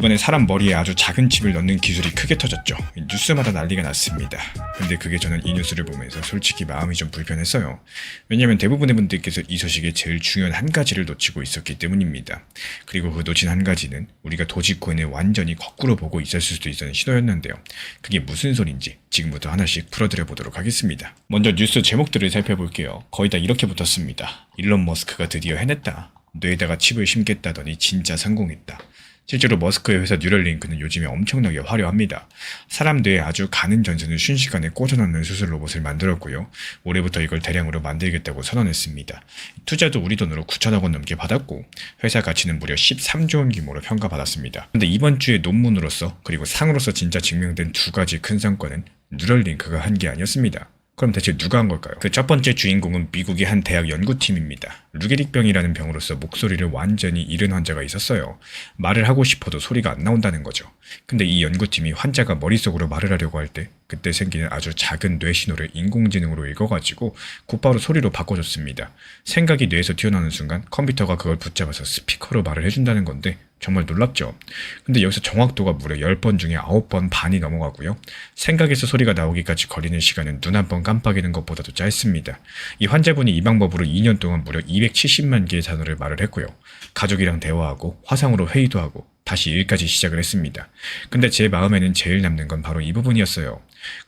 이번에 사람 머리에 아주 작은 칩을 넣는 기술이 크게 터졌죠. 뉴스마다 난리가 났습니다. 근데 그게 저는 이 뉴스를 보면서 솔직히 마음이 좀 불편했어요. 왜냐면 대부분의 분들께서 이 소식의 제일 중요한 한 가지를 놓치고 있었기 때문입니다. 그리고 그 놓친 한 가지는 우리가 도지코인을 완전히 거꾸로 보고 있었을 수도 있는 신호였는데요. 그게 무슨 소린지 지금부터 하나씩 풀어드려 보도록 하겠습니다. 먼저 뉴스 제목들을 살펴볼게요. 거의 다 이렇게 붙었습니다. 일론 머스크가 드디어 해냈다. 뇌에다가 칩을 심겠다더니 진짜 성공했다. 실제로 머스크의 회사 뉴럴링크는 요즘에 엄청나게 화려합니다. 사람 뇌에 아주 가는 전선을 순식간에 꽂아넣는 수술 로봇을 만들었고요. 올해부터 이걸 대량으로 만들겠다고 선언했습니다. 투자도 우리 돈으로 9천억 원 넘게 받았고 회사 가치는 무려 13조 원 규모로 평가받았습니다. 근데 이번 주에 논문으로서 그리고 상으로서 진짜 증명된 두 가지 큰 성과는 뉴럴링크가 한 게 아니었습니다. 그럼 대체 누가 한 걸까요? 그 첫 번째 주인공은 미국의 한 대학 연구팀입니다. 루게릭병이라는 병으로서 목소리를 완전히 잃은 환자가 있었어요. 말을 하고 싶어도 소리가 안 나온다는 거죠. 근데 이 연구팀이 환자가 머릿속으로 말을 하려고 할 때 그때 생기는 아주 작은 뇌 신호를 인공지능으로 읽어가지고 곧바로 소리로 바꿔줬습니다. 생각이 뇌에서 튀어나오는 순간 컴퓨터가 그걸 붙잡아서 스피커로 말을 해준다는 건데 정말 놀랍죠. 근데 여기서 정확도가 무려 10번 중에 9번 반이 넘어가고요. 생각에서 소리가 나오기까지 걸리는 시간은 눈 한 번 깜빡이는 것보다도 짧습니다. 이 환자분이 이 방법으로 2년 동안 무려 270만 개의 단어를 말을 했고요. 가족이랑 대화하고 화상으로 회의도 하고 다시 일까지 시작을 했습니다. 근데 제 마음에는 제일 남는 건 바로 이 부분이었어요.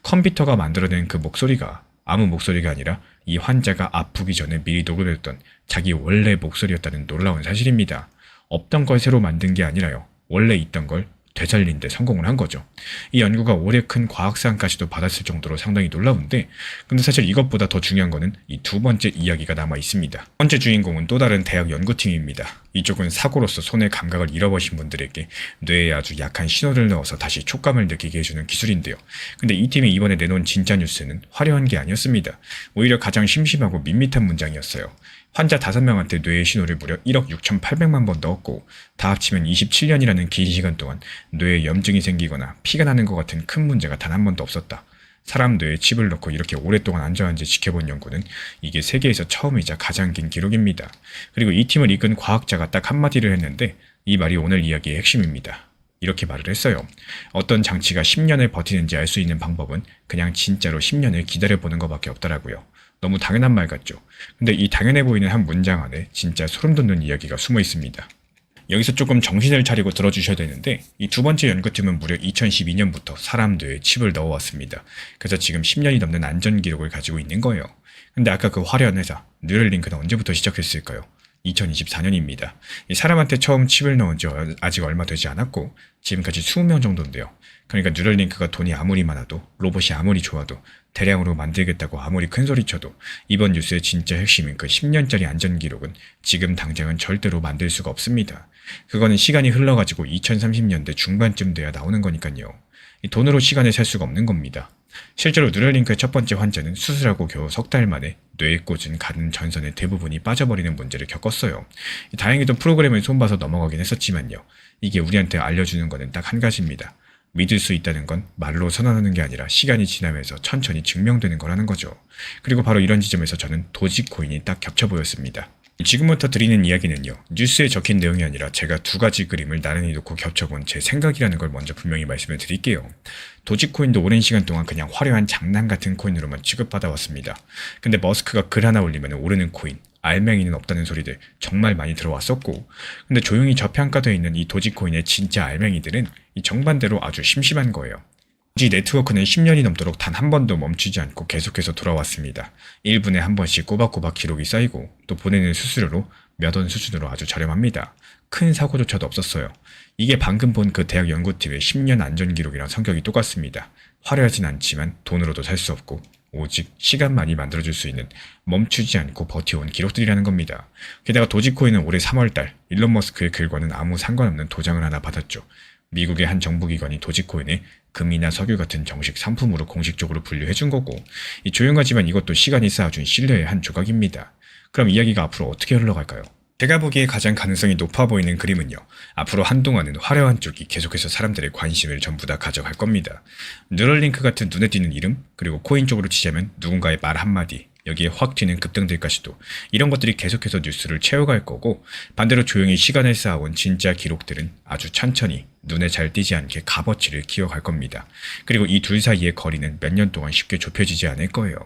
컴퓨터가 만들어낸 그 목소리가 아무 목소리가 아니라 이 환자가 아프기 전에 미리 녹음했던 자기 원래 목소리였다는 놀라운 사실입니다. 없던 걸 새로 만든 게 아니라요. 원래 있던 걸 되살린 데 성공을 한 거죠. 이 연구가 올해 큰 과학상까지도 받았을 정도로 상당히 놀라운데 근데 사실 이것보다 더 중요한 거는 이 두 번째 이야기가 남아 있습니다. 첫 번째 주인공은 또 다른 대학 연구팀입니다. 이쪽은 사고로서 손의 감각을 잃어버린 분들에게 뇌에 아주 약한 신호를 넣어서 다시 촉감을 느끼게 해주는 기술인데요. 근데 이 팀이 이번에 내놓은 진짜 뉴스는 화려한 게 아니었습니다. 오히려 가장 심심하고 밋밋한 문장이었어요. 환자 5명한테 뇌의 신호를 무려 1억 6,800만 번 넣었고 다 합치면 27년이라는 긴 시간 동안 뇌에 염증이 생기거나 피가 나는 것 같은 큰 문제가 단 한 번도 없었다. 사람 뇌에 칩을 넣고 이렇게 오랫동안 안전한지 지켜본 연구는 이게 세계에서 처음이자 가장 긴 기록입니다. 그리고 이 팀을 이끈 과학자가 딱 한마디를 했는데 이 말이 오늘 이야기의 핵심입니다. 이렇게 말을 했어요. 어떤 장치가 10년을 버티는지 알 수 있는 방법은 그냥 진짜로 10년을 기다려보는 것밖에 없더라고요. 너무 당연한 말 같죠. 근데 이 당연해 보이는 한 문장 안에 진짜 소름 돋는 이야기가 숨어 있습니다. 여기서 조금 정신을 차리고 들어주셔야 되는데 이 두 번째 연구팀은 무려 2012년부터 사람 뇌에 칩을 넣어왔습니다. 그래서 지금 10년이 넘는 안전 기록을 가지고 있는 거예요. 근데 아까 그 화려한 회사 뉴럴링크는 언제부터 시작했을까요? 2024년입니다. 이 사람한테 처음 칩을 넣은 지 아직 얼마 되지 않았고 지금까지 20명 정도인데요. 그러니까 뉴럴링크가 돈이 아무리 많아도 로봇이 아무리 좋아도 대량으로 만들겠다고 아무리 큰 소리 쳐도 이번 뉴스의 진짜 핵심인 그 10년짜리 안전 기록은 지금 당장은 절대로 만들 수가 없습니다. 그거는 시간이 흘러가지고 2030년대 중반쯤 돼야 나오는 거니까요. 이 돈으로 시간을 살 수가 없는 겁니다. 실제로 뉴럴링크의 첫 번째 환자는 수술하고 겨우 3달 만에 뇌에 꽂은 가는 전선의 대부분이 빠져버리는 문제를 겪었어요. 다행히도 프로그램을 손봐서 넘어가긴 했었지만요. 이게 우리한테 알려주는 거는 딱 한 가지입니다. 믿을 수 있다는 건 말로 선언하는 게 아니라 시간이 지나면서 천천히 증명되는 거라는 거죠. 그리고 바로 이런 지점에서 저는 도지코인이 딱 겹쳐 보였습니다. 지금부터 드리는 이야기는요. 뉴스에 적힌 내용이 아니라 제가 두 가지 그림을 나란히 놓고 겹쳐본 제 생각이라는 걸 먼저 분명히 말씀을 드릴게요. 도지코인도 오랜 시간 동안 그냥 화려한 장난 같은 코인으로만 취급받아 왔습니다. 근데 머스크가 글 하나 올리면 오르는 코인, 알맹이는 없다는 소리들 정말 많이 들어왔었고 근데 조용히 저평가되어 있는 이 도지코인의 진짜 알맹이들은 이 정반대로 아주 심심한 거예요. 도지 네트워크는 10년이 넘도록 단 한 번도 멈추지 않고 계속해서 돌아왔습니다. 1분에 한 번씩 꼬박꼬박 기록이 쌓이고 또 보내는 수수료로 몇 원 수준으로 아주 저렴합니다. 큰 사고조차도 없었어요. 이게 방금 본 그 대학 연구팀의 10년 안전 기록이랑 성격이 똑같습니다. 화려하진 않지만 돈으로도 살 수 없고 오직 시간만이 만들어줄 수 있는 멈추지 않고 버텨온 기록들이라는 겁니다. 게다가 도지코인은 올해 3월달 일론 머스크의 글과는 아무 상관없는 도장을 하나 받았죠. 미국의 한 정부기관이 도지코인을 금이나 석유 같은 정식 상품으로 공식적으로 분류해준 거고 이 조용하지만 이것도 시간이 쌓아준 신뢰의 한 조각입니다. 그럼 이야기가 앞으로 어떻게 흘러갈까요? 제가 보기에 가장 가능성이 높아 보이는 그림은요. 앞으로 한동안은 화려한 쪽이 계속해서 사람들의 관심을 전부 다 가져갈 겁니다. 뉴럴링크 같은 눈에 띄는 이름, 그리고 코인 쪽으로 치자면 누군가의 말 한마디, 여기에 확 튀는 급등들까지도 이런 것들이 계속해서 뉴스를 채워갈 거고, 반대로 조용히 시간을 쌓아온 진짜 기록들은 아주 천천히 눈에 잘 띄지 않게 값어치를 키워갈 겁니다. 그리고 이 둘 사이의 거리는 몇 년 동안 쉽게 좁혀지지 않을 거예요.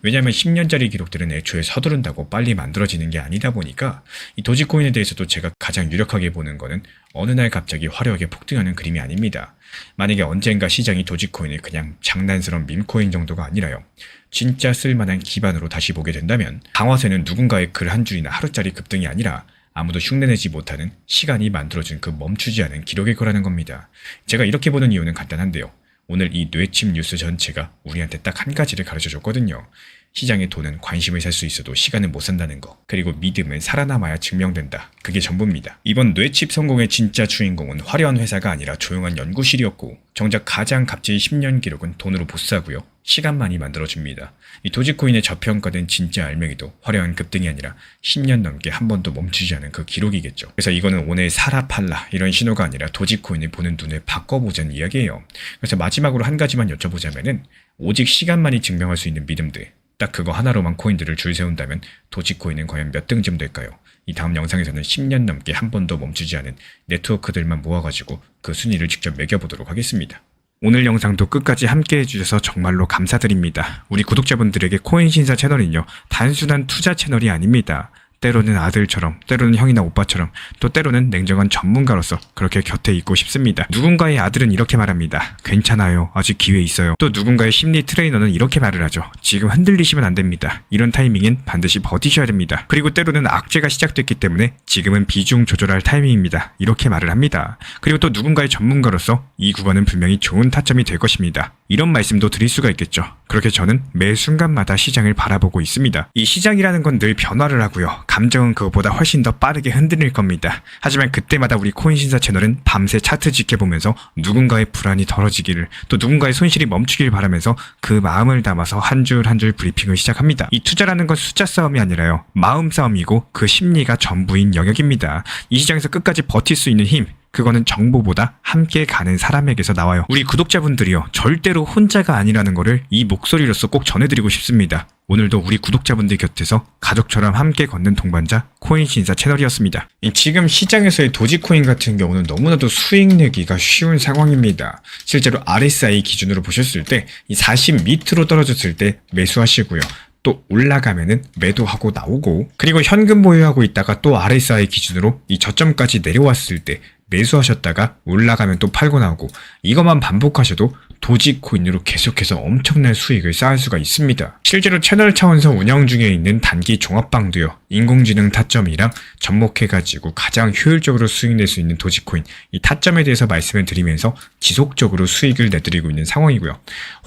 왜냐하면 10년짜리 기록들은 애초에 서두른다고 빨리 만들어지는 게 아니다 보니까 이 도지코인에 대해서도 제가 가장 유력하게 보는 거는 어느 날 갑자기 화려하게 폭등하는 그림이 아닙니다. 만약에 언젠가 시장이 도지코인을 그냥 장난스러운 밈코인 정도가 아니라요, 진짜 쓸만한 기반으로 다시 보게 된다면 강화세는 누군가의 글 한 줄이나 하루짜리 급등이 아니라 아무도 흉내내지 못하는 시간이 만들어준 그 멈추지 않은 기록일 거라는 겁니다. 제가 이렇게 보는 이유는 간단한데요. 오늘 이 뇌침 뉴스 전체가 우리한테 딱 한 가지를 가르쳐 줬거든요. 시장의 돈은 관심을 살 수 있어도 시간은 못 산다는 거. 그리고 믿음은 살아남아야 증명된다. 그게 전부입니다. 이번 뇌칩 성공의 진짜 주인공은 화려한 회사가 아니라 조용한 연구실이었고, 정작 가장 값진 10년 기록은 돈으로 보스하고요, 시간만이 만들어줍니다. 이 도지코인의 저평가된 진짜 알맹이도 화려한 급등이 아니라 10년 넘게 한 번도 멈추지 않은 그 기록이겠죠. 그래서 이거는 오늘 사라 팔라 이런 신호가 아니라 도지코인을 보는 눈을 바꿔보자는 이야기예요. 그래서 마지막으로 한 가지만 여쭤보자면은, 오직 시간만이 증명할 수 있는 믿음들, 딱 그거 하나로만 코인들을 줄 세운다면 도지코인은 과연 몇 등쯤 될까요? 이 다음 영상에서는 10년 넘게 한 번도 멈추지 않은 네트워크들만 모아가지고 그 순위를 직접 매겨보도록 하겠습니다. 오늘 영상도 끝까지 함께 해주셔서 정말로 감사드립니다. 우리 구독자분들에게 코인신사 채널은요, 단순한 투자 채널이 아닙니다. 때로는 아들처럼, 때로는 형이나 오빠처럼, 또 때로는 냉정한 전문가로서 그렇게 곁에 있고 싶습니다. 누군가의 아들은 이렇게 말합니다. 괜찮아요. 아직 기회 있어요. 또 누군가의 심리 트레이너는 이렇게 말을 하죠. 지금 흔들리시면 안 됩니다. 이런 타이밍엔 반드시 버티셔야 됩니다. 그리고 때로는 악재가 시작됐기 때문에 지금은 비중 조절할 타이밍입니다. 이렇게 말을 합니다. 그리고 또 누군가의 전문가로서 이 구간은 분명히 좋은 타점이 될 것입니다. 이런 말씀도 드릴 수가 있겠죠. 그렇게 저는 매 순간마다 시장을 바라보고 있습니다. 이 시장이라는 건 늘 변화를 하고요, 감정은 그것보다 훨씬 더 빠르게 흔들릴 겁니다. 하지만 그때마다 우리 코인신사 채널은 밤새 차트 지켜보면서 누군가의 불안이 덜어지기를, 또 누군가의 손실이 멈추길 바라면서 그 마음을 담아서 한 줄 한 줄 브리핑을 시작합니다. 이 투자라는 건 숫자 싸움이 아니라요, 마음 싸움이고 그 심리가 전부인 영역입니다. 이 시장에서 끝까지 버틸 수 있는 힘, 그거는 정보보다 함께 가는 사람에게서 나와요. 우리 구독자분들이요, 절대로 혼자가 아니라는 거를 이 목소리로서 꼭 전해드리고 싶습니다. 오늘도 우리 구독자분들 곁에서 가족처럼 함께 걷는 동반자 코인신사 채널이었습니다. 지금 시장에서의 도지코인 같은 경우는 너무나도 수익 내기가 쉬운 상황입니다. 실제로 RSI 기준으로 보셨을 때 이 40 밑으로 떨어졌을 때 매수하시고요, 또 올라가면은 매도하고 나오고, 그리고 현금 보유하고 있다가 또 RSI 기준으로 이 저점까지 내려왔을 때 매수하셨다가 올라가면 또 팔고 나오고, 이것만 반복하셔도 도지코인으로 계속해서 엄청난 수익을 쌓을 수가 있습니다. 실제로 채널 차원에서 운영 중에 있는 단기 종합방도요, 인공지능 타점이랑 접목해가지고 가장 효율적으로 수익 낼 수 있는 도지코인, 이 타점에 대해서 말씀을 드리면서 지속적으로 수익을 내드리고 있는 상황이고요.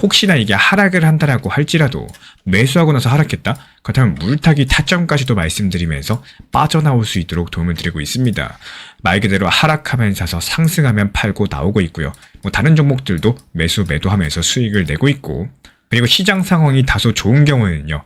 혹시나 이게 하락을 한다라고 할지라도 매수하고 나서 하락했다? 그렇다면 물타기 타점까지도 말씀드리면서 빠져나올 수 있도록 도움을 드리고 있습니다. 말 그대로 하락하면 사서 상승하면 팔고 나오고 있고요. 다른 종목들도 매수 매도하면서 수익을 내고 있고, 그리고 시장 상황이 다소 좋은 경우에는요,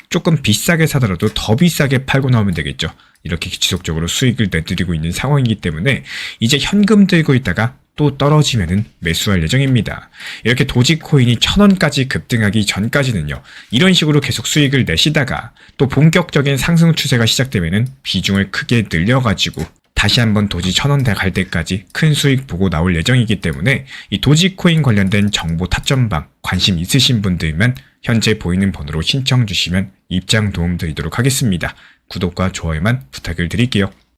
조금 비싸게 사더라도 더 비싸게 팔고 나오면 되겠죠. 이렇게 지속적으로 수익을 내드리고 있는 상황이기 때문에 이제 현금 들고 있다가 또 떨어지면은 매수할 예정입니다. 이렇게 도지코인이 1000원까지 급등하기 전까지는요, 이런 식으로 계속 수익을 내시다가 또 본격적인 상승 추세가 시작되면은 비중을 크게 늘려가지고 다시 한번 도지 1000원 갈 때까지 큰 수익 보고 나올 예정이기 때문에 이 도지코인 관련된 정보 타점방 관심 있으신 분들만 현재 보이는 번호로 신청 주시면 입장 도움 드리도록 하겠습니다. 구독과 좋아요만 부탁을 드릴게요.